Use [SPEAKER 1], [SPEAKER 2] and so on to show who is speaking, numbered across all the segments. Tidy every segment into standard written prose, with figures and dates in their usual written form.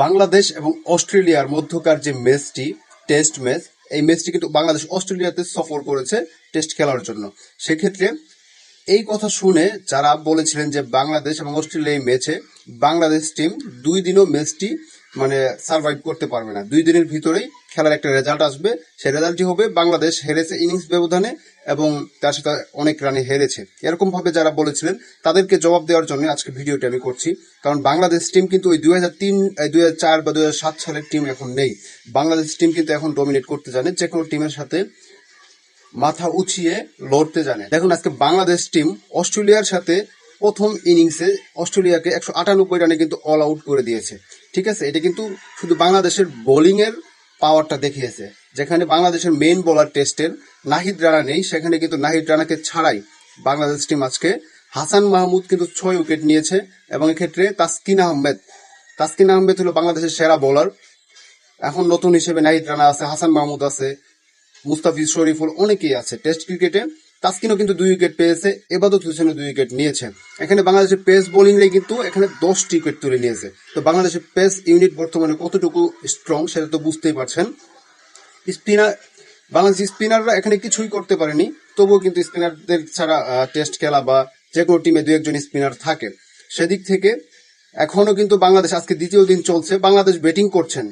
[SPEAKER 1] বাংলাদেশ এবং অস্ট্রেলিয়ার মধ্যকার যে ম্যাচটি, টেস্ট ম্যাচ, এই ম্যাচটি কিন্তু বাংলাদেশ অস্ট্রেলিয়াতে সফর করেছে টেস্ট খেলার জন্য। সেক্ষেত্রে এই কথা শুনে যারা বলেছিলেন যে বাংলাদেশ এবং অস্ট্রেলিয়া এই ম্যাচে বাংলাদেশ টিম 2 দিনও ম্যাচটি মানে সার্ভাইভ করতে পারবে না, 2 দিনের ভিতরেই খেলার একটা রেজাল্ট আসবে। সেই রেজাল্টটি হবে বাংলাদেশ হেরেছে ইনিংস ব্যবধানে এবং তার সাথে অনেক রানে হেরেছে। এরকম ভাবে যারা বলেছিলেন তাদেরকে জবাব দেওয়ার জন্য আজকে ভিডিওটি আমি করছি। কারণ বাংলাদেশ টিম কিন্তু ওই 2003, 2004 বা 2007 সালের টিম এখন নেই। বাংলাদেশ টিম কিন্তু এখন ডমিনেট করতে জানে, যে কোনো টিমের সাথে মাথা উঁচিয়ে লড়তে জানে। দেখুন আজকে বাংলাদেশ টিম অস্ট্রেলিয়ার সাথে প্রথম ইনিংসে অস্ট্রেলিয়াকে 198 রানে কিন্তু অল আউট করে দিয়েছে। ঠিক আছে, এটা কিন্তু শুধু বাংলাদেশের বোলিং এর পাওয়ারটা দেখিয়েছে। যেখানে বাংলাদেশের মেইন বোলার টেস্টের নাহিদ রানা নেই, সেখানে কিন্তু নাহিদ রানাকে ছাড়াই বাংলাদেশ টিম আজকে হাসান মাহমুদ কিন্তু 6 উইকেট নিয়েছে। এবং এক্ষেত্রে তাসকিন আহমেদ হলো বাংলাদেশের সেরা বোলার। এখন নতুন হিসেবে নাহিদ রানা আছে, হাসান মাহমুদ আছে, মুস্তাফিজ শরীফুল, অনেকেই আছে। টেস্ট ক্রিকেটে তাসকিনও কিন্তু 2 উইকেট পেয়েছে, এবাদত হোসেনও 2 উইকেট নিয়েছে। এখানে বাংলাদেশের পেস বোলিং রে কিন্তু এখানে 10টি উইকেট তুলে নিয়েছে। তো বাংলাদেশের পেস ইউনিট বর্তমানে কতটুকু স্ট্রং সেটা তো বুঝতেই পারছেন। স্পিনার, বাংলাদেশের স্পিনাররা এখানে কিছুই করতে পারেনি, তবুও কিন্তু স্পিনারদের ছাড়া টেস্ট খেলা বা যে কোনো টিমে 2-1 স্পিনার থাকে। সেদিক থেকে এখনো কিন্তু বাংলাদেশ আজকে দ্বিতীয় দিন চলছে, বাংলাদেশ ব্যাটিং করছেন।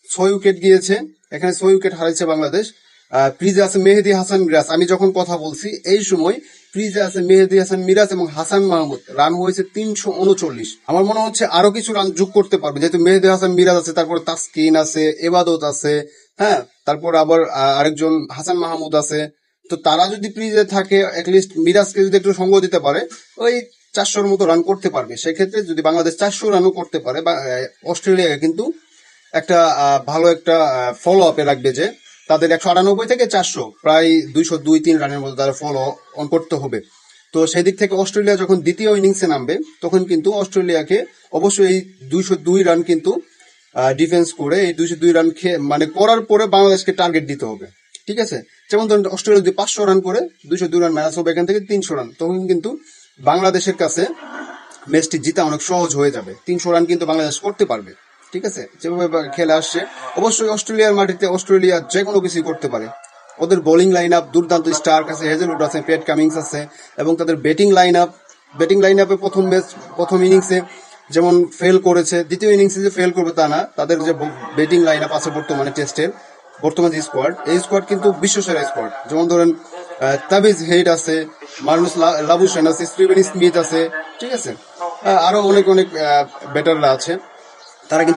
[SPEAKER 1] 6 উইকেট গিয়েছে, এখানে 6 উইকেট হারাইছে বাংলাদেশ। ক্রিজে আছে মেহেদী হাসান মিরাজ। আমি যখন কথা বলছি এই সময় ক্রিজে আছে মেহেদী হাসান মিরাজ এবং হাসান মাহমুদ। রান হয়েছে 339। আমার মনে হচ্ছে আরো কিছু রান যোগ করতে পারবে, যেহেতু মেহেদী হাসান মিরাজ আছে, তারপর তাসকিন আছে, এবাদত আছে, হ্যাঁ, তারপর আবার আরেকজন হাসান মাহমুদ আছে। তো তারা যদি ক্রিজে থাকে, অ্যাটলিস্ট মিরাজকে যদি একটু সঙ্গ দিতে পারে, ওই 400-র মতো রান করতে পারবে। সেক্ষেত্রে যদি বাংলাদেশ 400 রানও করতে পারে, অস্ট্রেলিয়া কিন্তু একটা ভালো একটা ফলো আপে রাখবে, যে তাদের 198 থেকে 400 প্রায় 202-3 রানের মধ্যে তারা ফলো অন করতে হবে। তো সেই দিক থেকে অস্ট্রেলিয়া যখন দ্বিতীয় ইনিংসে নামবে তখন কিন্তু অস্ট্রেলিয়াকে অবশ্যই এই 202 রান কিন্তু ডিফেন্স করে এই 202 রান মানে করার পরে বাংলাদেশকে টার্গেট দিতে হবে। ঠিক আছে, যেমন ধরুন অস্ট্রেলিয়া যদি 500 রান করে 202 রান মাইনাস হবে এখান থেকে 300 রান, তখন কিন্তু বাংলাদেশের কাছে ম্যাচটি জিতা অনেক সহজ হয়ে যাবে। 300 রান কিন্তু বাংলাদেশ করতে পারবে। ঠিক আছে, যেভাবে খেলে আসছে অবশ্যই অস্ট্রেলিয়ার মাটিতে অস্ট্রেলিয়া যে কোনো কিছু করতে পারে। ওদের বোলিং লাইন আপ দুর্দান্ত, স্টার্ক আছে, হেজেলউড আছে, প্যাট কামিংস আছে, এবং তাদের ব্যাটিং লাইন আপে প্রথম ইনিংসে যেমন ফেল করেছে, দ্বিতীয় ইনিংসে যে ফেল করবে তা না। তাদের যে ব্যাটিং লাইন আপ আছে বর্তমানে টেস্টের বর্তমান যে স্কোয়াড, এই স্কোয়াড কিন্তু বিশ্বসেরা স্কোয়াড। যেমন ধরেন তাবিজ হেড আছে, মার্নুস লাবুশেন আছে, স্টিভেন স্মিথ আছে, ঠিক আছে, আরো অনেক ব্যাটাররা আছে। তারা কিন্তু